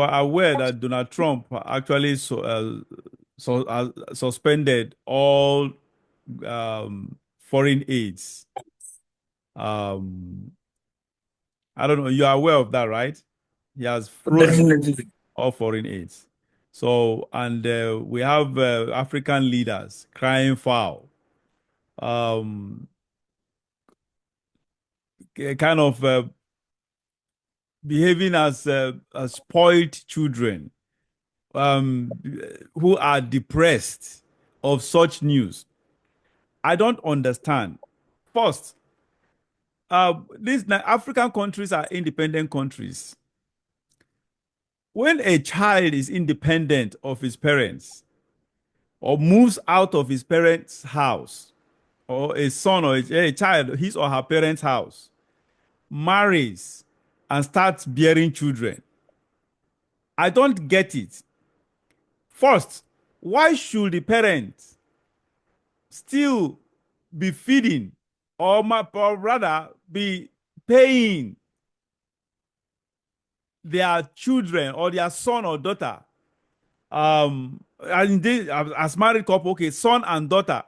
are aware that Donald Trump actually suspended all foreign aids. Um, I don't know. You are aware of that, right? He has frozen Definitely. all foreign aids. So, and we have African leaders crying foul, um, kind of behaving as spoiled children, um, who are depressed of such news. I don't understand. First, these African countries are independent countries. When a child is independent of his parents or moves out of his parents' house, or a son or a child, his or her parents' house, marries and starts bearing children, I don't get it. First, why should the parents still be feeding or rather be paying their children or their son or daughter, and they, as married couple, okay, sons and daughters,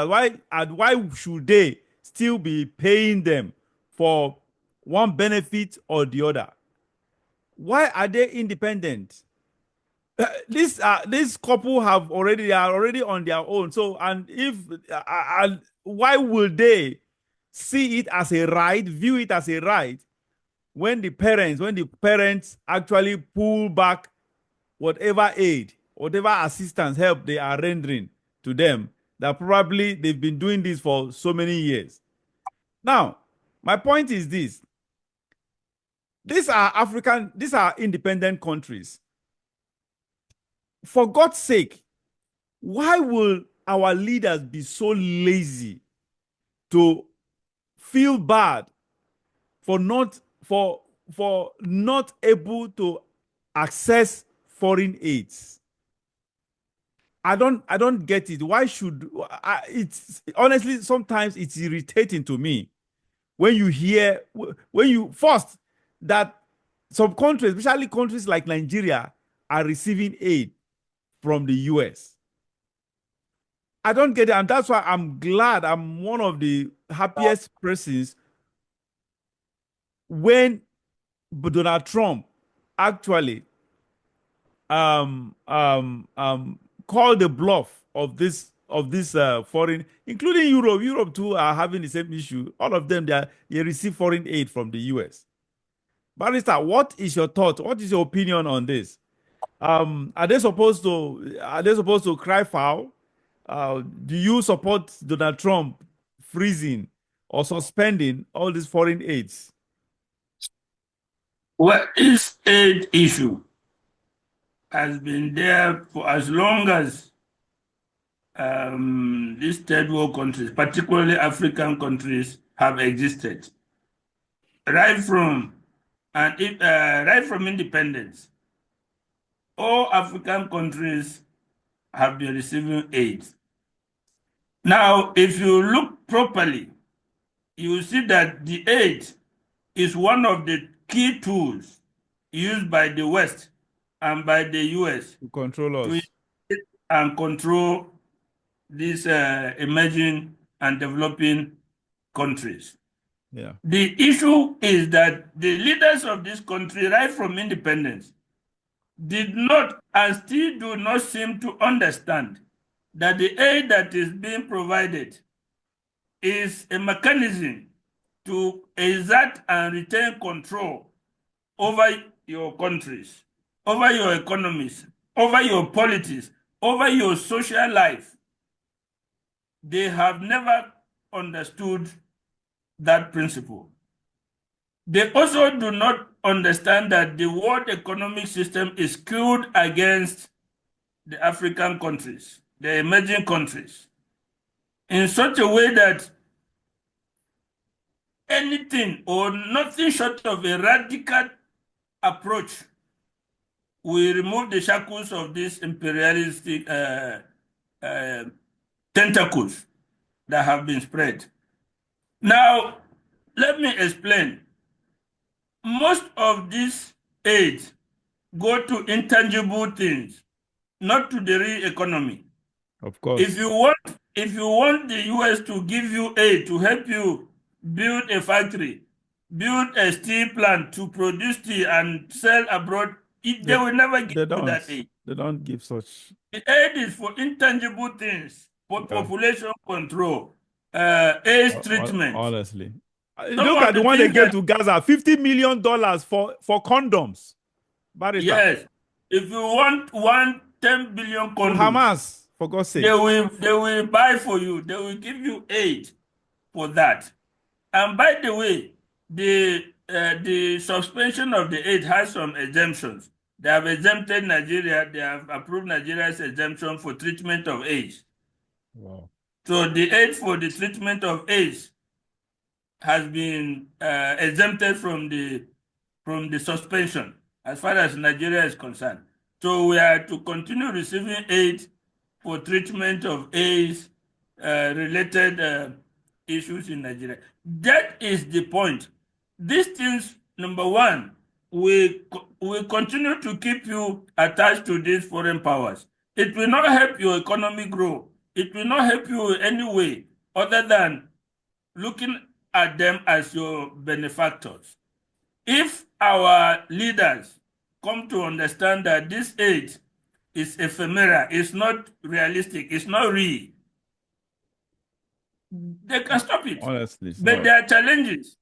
why should they still be paying them for one benefit or the other? Why are they independent? This couple have already they are already on their own. So, and if why will they see it as a right, view it as a right, when the parents actually pull back whatever aid, whatever assistance, help they are rendering to them, that probably they've been doing this for so many years. Now, my point is this: these are independent countries. For God's sake, why will our leaders be so lazy to feel bad for not able to access foreign aids? I don't get it. Why should it's honestly sometimes it's irritating to me when you hear when you first that some countries, especially countries like Nigeria, are receiving aid from the US. I don't get it, and that's why I'm glad I'm one of the happiest persons when Donald Trump actually called the bluff of this foreign, including Europe. Europe too are having the same issue. All of them they receive foreign aid from the US. Barrister, what is your thought? What is your opinion on this? Are they supposed to cry foul? Do you support Donald Trump freezing or suspending all these foreign aids? Well, this aid issue has been there for as long as these third world countries, particularly African countries, have existed. Right from right from independence, all African countries have been receiving aid. Now, if you look properly, you will see that the aid is one of the key tools used by the West and by the US To control to us. and control these emerging and developing countries. Yeah. The issue is that the leaders of this country, right from independence, did not and still do not seem to understand that the aid that is being provided is a mechanism to exert and retain control over your countries, over your economies, over your politics, over your social life. They have never understood that principle. They also do not understand that the world economic system is skewed against the African countries, the emerging countries, in such a way that anything or nothing short of a radical approach will remove the shackles of these imperialistic uh, tentacles that have been spread. Now, let me explain. Most of this aid go to intangible things, not to the real economy. Of If course. you want, if you want the US to give you aid to help you build a factory, build a steel plant to produce steel and sell abroad, they They, will never give they you don't. that aid. They don't give such. The aid is for intangible things, for Yeah. population control, AIDS treatment. Honestly. Some Look of at the the one they things gave that, to Gaza, $50 million for condoms. Barrister. yes, if you want 10 billion To condoms, Hamas, for God's sake. they will buy for you. They will give you aid for that. And by the way, the suspension of the aid has some exemptions. They have exempted Nigeria. They have approved Nigeria's exemption for treatment of AIDS. Wow. So the aid for the treatment of AIDS has been exempted from the suspension as far as Nigeria is concerned. So we are to continue receiving aid for treatment of AIDS related issues in Nigeria. That is the point. These things, number one, we continue to keep you attached to these foreign powers. It will not help your economy grow. It will not help you in any way other than looking at them as your benefactors. If our leaders come to understand that this aid is ephemeral, it's not realistic, it's not real, they can stop it. Honestly, it's But not. there are challenges.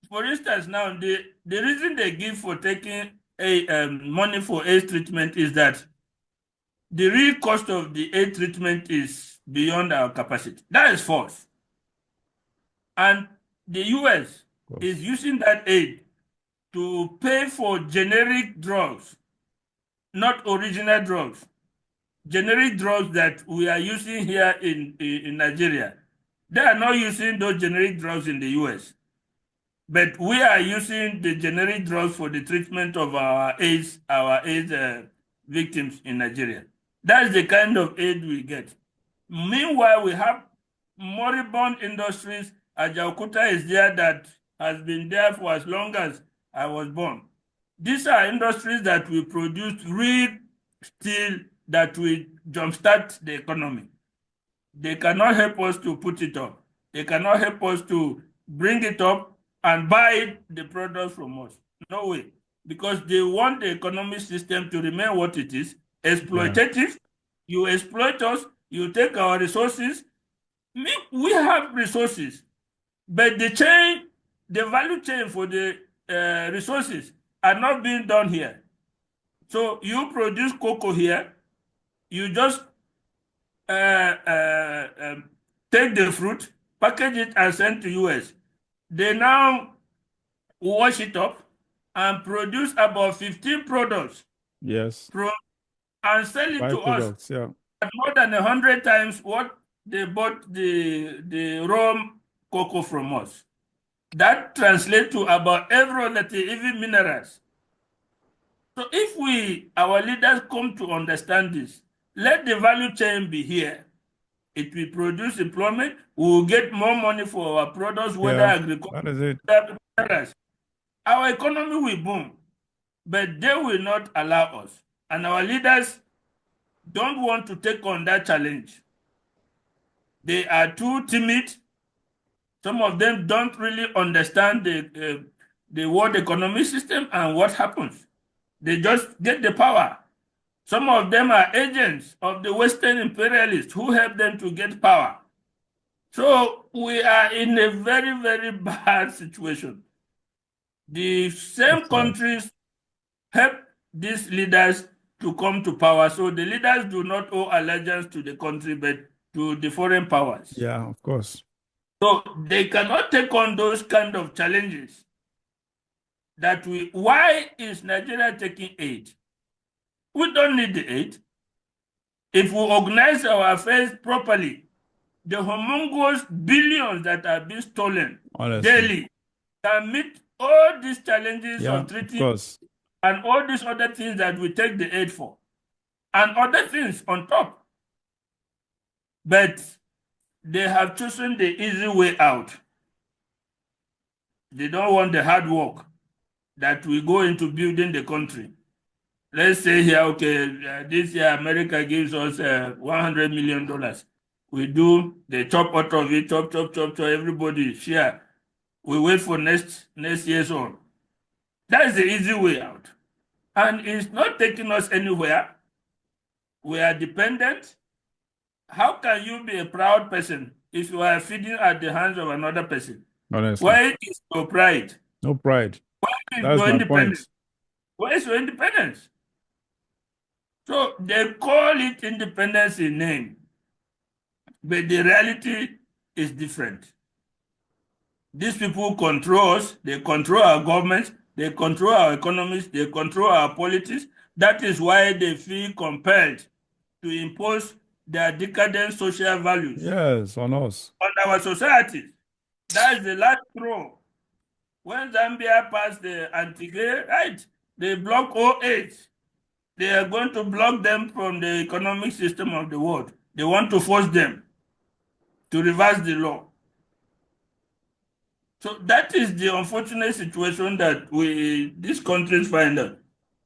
For instance, now the reason they give for taking a money for AIDS treatment is that the real cost of the AIDS treatment is beyond our capacity. That is false. And the US Of course. is using that aid to pay for generic drugs, not original drugs. Generic drugs that we are using here in Nigeria. They are not using those generic drugs in the US. But we are using the generic drugs for the treatment of our AIDS victims in Nigeria. That's the kind of aid we get. Meanwhile, we have moribund industries. Ajaokuta is there that has been there for as long as I was born. These are industries that will produce real steel that will jumpstart the economy. They cannot help us to put it up. They cannot help us to bring it up and buy the products from us. No way. Because they want the economic system to remain what it is, Yeah. exploitative. You exploit us, you take our resources. We have resources, but the value chain for the resources are not being done here. So you produce cocoa here, you just uh, take the fruit, package it, and send to US. They now wash it up and produce about 15 products Yes. and sell it to us Byproducts. Yeah. at more than 100 times what they bought the raw cocoa from us. That translates to about every other thing, even minerals. So if our leaders come to understand this, let the value chain be here. It will produce employment. We will get more money for our products, whether Yeah. agriculture, That is it. minerals. Our economy will boom, but they will not allow us. And our leaders don't want to take on that challenge. They are too timid. Some of them don't really understand the world economic system and what happens. They just get the power. Some of them are agents of the Western imperialists who help them to get power. So we are in a very, very bad situation. The same It's sad. countries help these leaders to come to power. So the leaders do not owe allegiance to the country, but to the foreign powers. Yeah, of course. So they cannot take on those kind of challenges. Why is Nigeria taking aid? We don't need the aid. If we organize our affairs properly, the humongous billions that are being stolen Honestly. daily can meet all these challenges Yeah, of of treating course. and all these other things that we take the aid for, and other things on top. But they have chosen the easy way out. They don't want the hard work that we go into building the country. let's say here, okay, this year America gives us $100 million. We do the chop out of it, chop, chop, chop, chop, everybody share. We wait for next year's own. That's the easy way out. And it's not taking us anywhere. We are dependent. How can you be a proud person if you are feeding at the hands of another person? Honestly, Where is your pride? no pride. Where is That's your my independence? point. Where is your independence? So they call it independence in name, but the reality is different. These people control us, they control our government, they control our economies, they control our politics. That is why they feel compelled to impose their decadent social values Yes, on us. on our societies. That's the last straw. When Zambia passed the anti-gay right, they block all aids. They are going to block them from the economic system of the world. They want to force them to reverse the law. So that is the unfortunate situation that we these countries find out.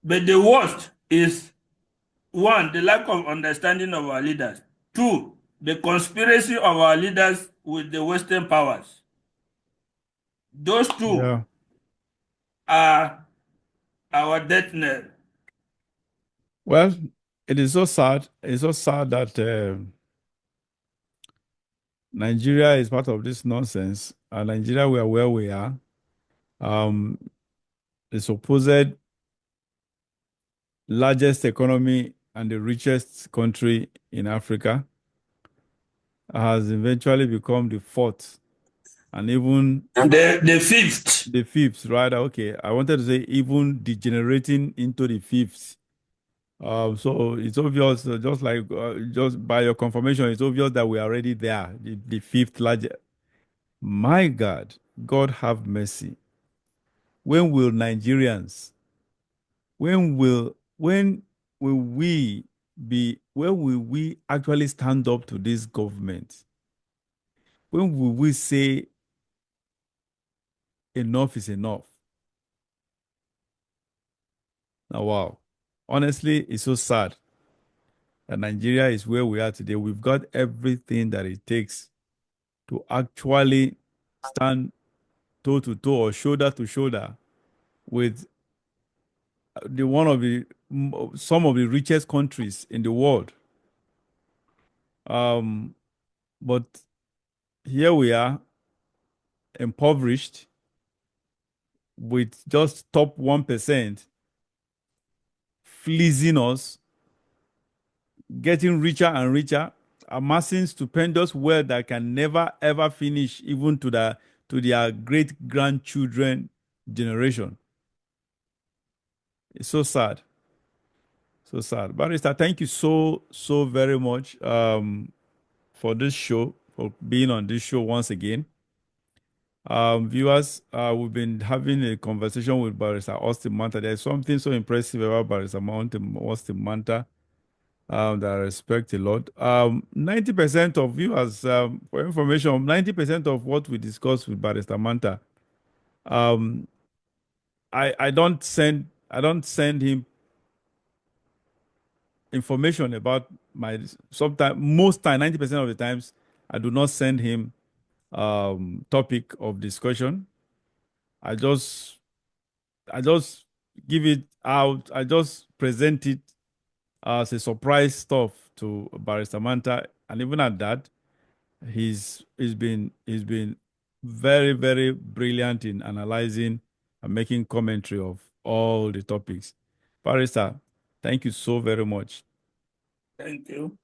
But the worst is one, the lack of understanding of our leaders. Two, the conspiracy of our leaders with the Western powers. Those two Yeah. are our death knell. Well, it is so sad. It's so sad that Nigeria is part of this nonsense. And Nigeria, we are where we are. Um, the supposed largest economy and the richest country in Africa has eventually become the fourth and even The fifth. the fifth, right? Okay, I wanted to say even degenerating into the fifth. So it's obvious, just by your confirmation, it's obvious that we are already there, the fifth largest. My God, God have mercy. When will Nigerians, when will we when will we actually stand up to this government? When will we say enough is enough? Now, wow. Honestly, it's so sad that Nigeria is where we are today. We've got everything that it takes to actually stand toe to toe or shoulder to shoulder with the one of the some of the richest countries in the world. Um, but here we are, impoverished with just top 1% fleecing us, getting richer and richer, amassing stupendous wealth that can never ever finish, even to their great grandchildren generation. It's so sad. So sad. Barrister, thank you so very much for this show, for being on this show once again. Viewers, we've been having a conversation with Barrister Austin Manta. There's something so impressive about Barrister Austin Manta that I respect a lot. 90% of viewers, for information, 90% of what we discuss with Barrister Manta, um, I don't send him information about my sometimes most time 90% of the times I do not send him topic of discussion. I just I just give it out. I just present it as a surprise stuff to Barrister Manta, and even at that, he's been very brilliant in analyzing and making commentary of all the topics. Barrister, thank you so very much. Thank you.